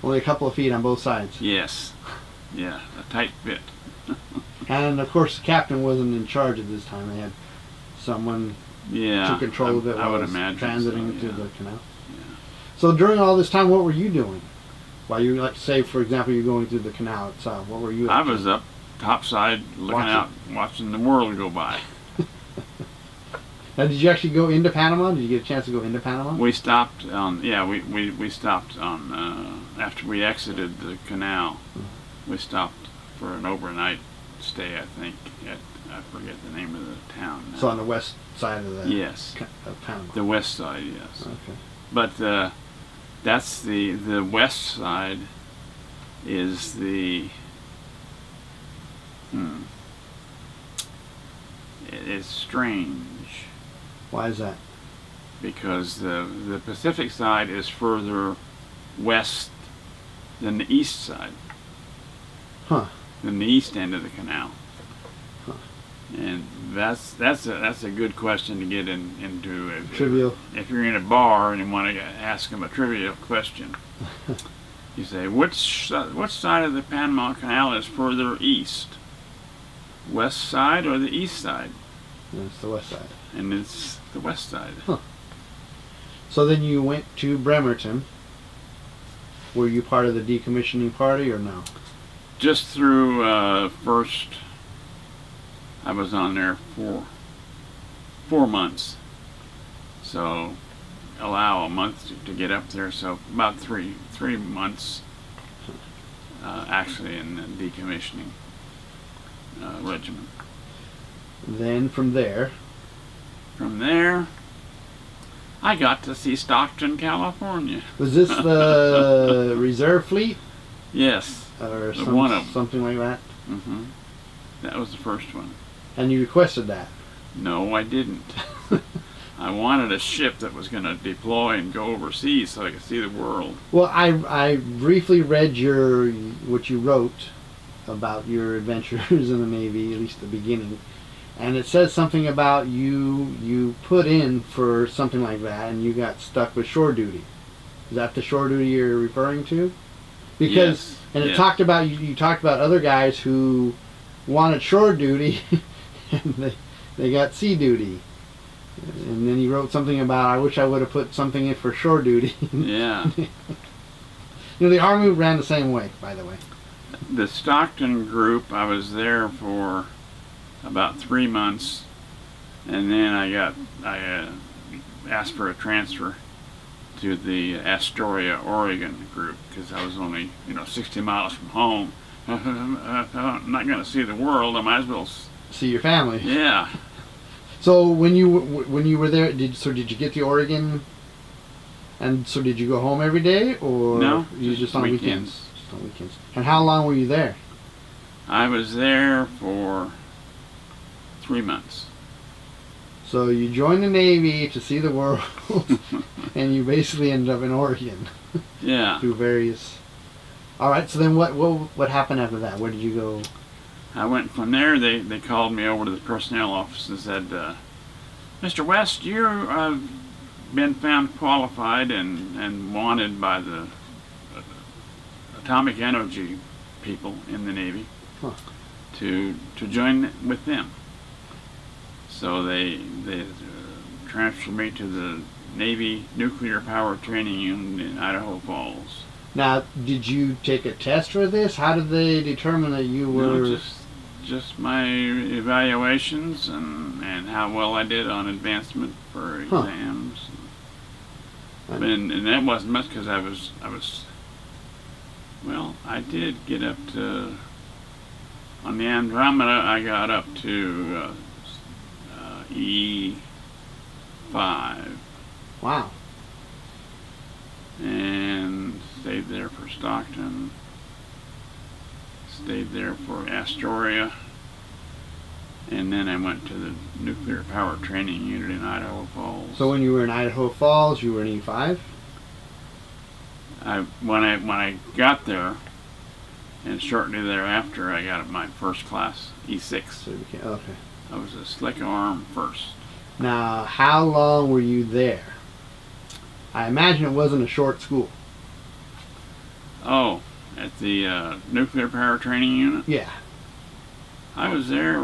Only a couple of feet on both sides. Yes. Yeah, a tight fit. And of course, the captain wasn't in charge at this time. They had someone to control of it while it was transiting to the canal. Yeah. So during all this time, what were you doing? While you, like, say, for example, you're going through the canal itself, what were you? I was up topside looking out, watching the world go by. Now, did you actually go into Panama? Did you get a chance to go into Panama? We stopped on, we stopped on, after we exited the canal, we stopped for an overnight stay, I think, at, I forget the name of the town now. So on the west side of the of Panama. The west side, yes. Okay. But that's the west side is the, it's strange. Why is that? Because the Pacific side is further west than the east side. Huh. Than the east end of the canal. Huh. And that's a good question to get into. Trivial. If you're in a bar and you want to ask them a trivial question, you say, which side of the Panama Canal is further east? West side or the east side? It's the west side. And it's the west side. Huh. So then you went to Bremerton. Were you part of the decommissioning party or no? Just through first, I was on there for 4 months. So allow a month to get up there. So about three months actually in the decommissioning regiment. Then from there, I got to see Stockton, California. Was this the reserve fleet? Yes. Or One of them. Something like that? Mm-hmm. That was the first one. And you requested that? No, I didn't. I wanted a ship that was going to deploy and go overseas so I could see the world. Well, I briefly read what you wrote about your adventures in the Navy, at least the beginning. And it says something about you put in for something like that and you got stuck with shore duty. Is that the shore duty you're referring to? Because yes. And it talked about you talked about other guys who wanted shore duty and they got sea duty. And then you wrote something about, I wish I would have put something in for shore duty. Yeah. You know, the Army ran the same way, by the way. The Stockton group, I was there for about 3 months, and then I asked for a transfer to the Astoria, Oregon group because I was only 60 miles from home. I'm not going to see the world. I might as well see your family. Yeah. So when you were there, did you get to Oregon? And so did you go home every day, or no? You just on weekends. Just on weekends. And how long were you there? I was there for 3 months. So you joined the Navy to see the world, and you basically ended up in Oregon. Yeah. Through various. All right. So then what happened after that? Where did you go? I went from there. They called me over to the personnel office and said, Mr. West, you've been found qualified and wanted by the atomic energy people in the Navy to join with them. So they transferred me to the Navy Nuclear Power Training Unit in Idaho Falls. Now, did you take a test for this? How did they determine that you were... No, just my evaluations and how well I did on advancement for exams. And that wasn't much because I was well, I did get up to, on the Andromeda I got up to E5. Wow. And stayed there for Stockton. Stayed there for Astoria. And then I went to the Nuclear Power Training Unit in Idaho Falls. So when you were in Idaho Falls, you were in E5? When I got there, and shortly thereafter, I got my first class, E6. So you became, okay. I was a slick arm first. Now, how long were you there? I imagine it wasn't a short school. Oh, at the nuclear power training unit. Yeah. I was there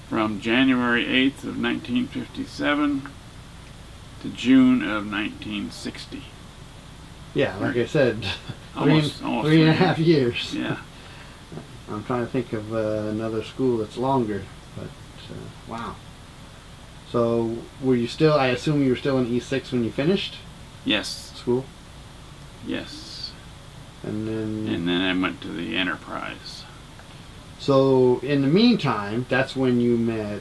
from January 8th of 1957 to June of 1960. Yeah, like I said, Almost three and a half years. Yeah. I'm trying to think of another school that's longer, but wow. So were you still, I assume you were still in E6 when you finished Yes. school? Yes. And And then I went to the Enterprise. so in the meantime, that's when you met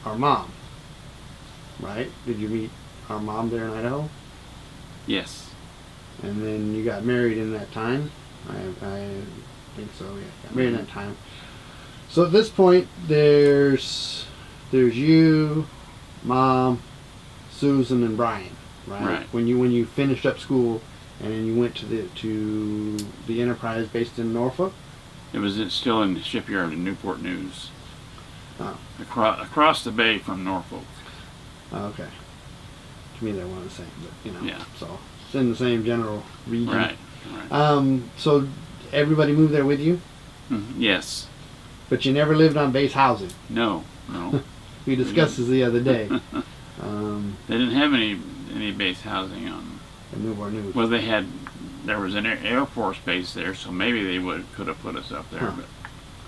our mom, right? Did you meet our mom there in Idaho? Yes. And then you got married in that time? I think so, yeah. Got married in that time. So at this point, there's you, Mom, Susan, and Brian, right? Right. When you finished up school, and then you went to the Enterprise based in Norfolk. It was still in the shipyard in Newport News. Oh. Across the bay from Norfolk. Oh, okay. To me, they're one and the same, but you know. Yeah. So it's in the same general region. Right. Right. So everybody moved there with you, Yes. but you never lived on base housing. No. No. We discussed this the other day. They didn't have any base housing on. In Newport News. Well, there was an Air Force base there, so maybe they could have put us up there. Huh. But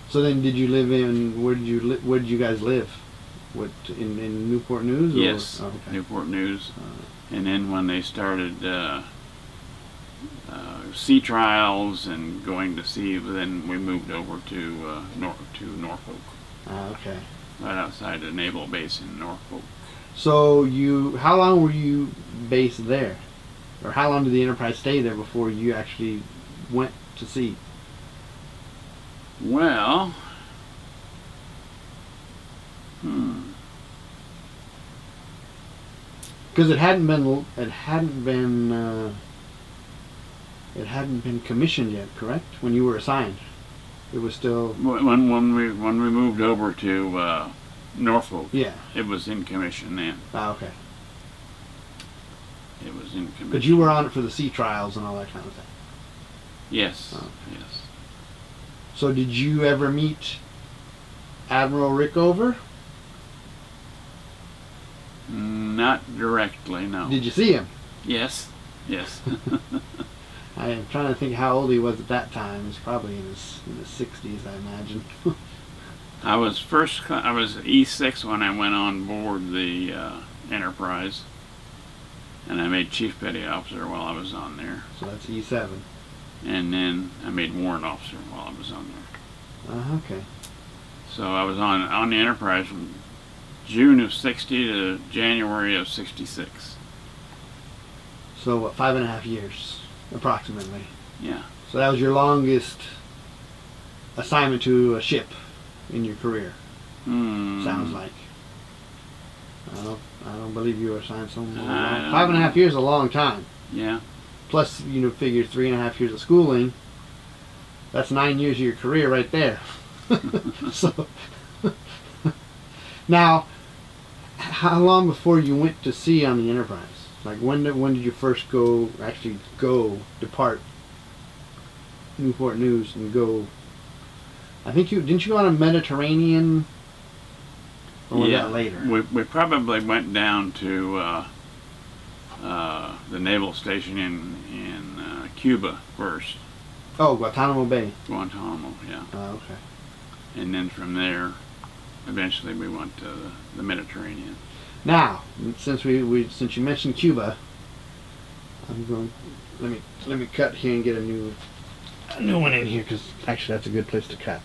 So then, did you live in? Where did you guys live? What in Newport News? Or? yes, Oh, okay. Newport News. And then when they started sea trials and going to sea, then we moved over to Norfolk, Okay. right outside the naval base in Norfolk. So how long were you based there, or how long did the Enterprise stay there before you actually went to sea? Well, Because it hadn't been commissioned yet, correct? When you were assigned, it was still. when we moved over to Norfolk, Yeah. it was in commission then. Ah, okay. It was in commission. But you were on it for the sea trials and all that kind of thing. Yes. Oh. Yes. So did you ever meet Admiral Rickover? Not directly, no. Did you see him? Yes. Yes. I am trying to think how old he was at that time. He was probably in his 60s, I imagine. I was E6 when I went on board the Enterprise, and I made Chief Petty Officer while I was on there. So that's E7. And then I made Warrant Officer while I was on there. Okay. So I was on the Enterprise from June of '60 to January of '66. So what, 5.5 years, approximately. Yeah. So that was your longest assignment to a ship in your career. Sounds like. I don't believe you were assigned so long. 5.5 years is a long time. Yeah. Plus, figure 3.5 years of schooling. That's 9 years of your career right there. So, now, how long before you went to sea on the Enterprise? Like when did you first depart Newport News and go? I think didn't you go on a Mediterranean? Or was that later? We probably went down to the naval station in Cuba first. Oh, Guantanamo Bay. Guantanamo, yeah. Oh, okay. And then from there, eventually we went to the Mediterranean. Now, since you mentioned Cuba, I'm going. Let me cut here and get a new one in here, because actually that's a good place to cut.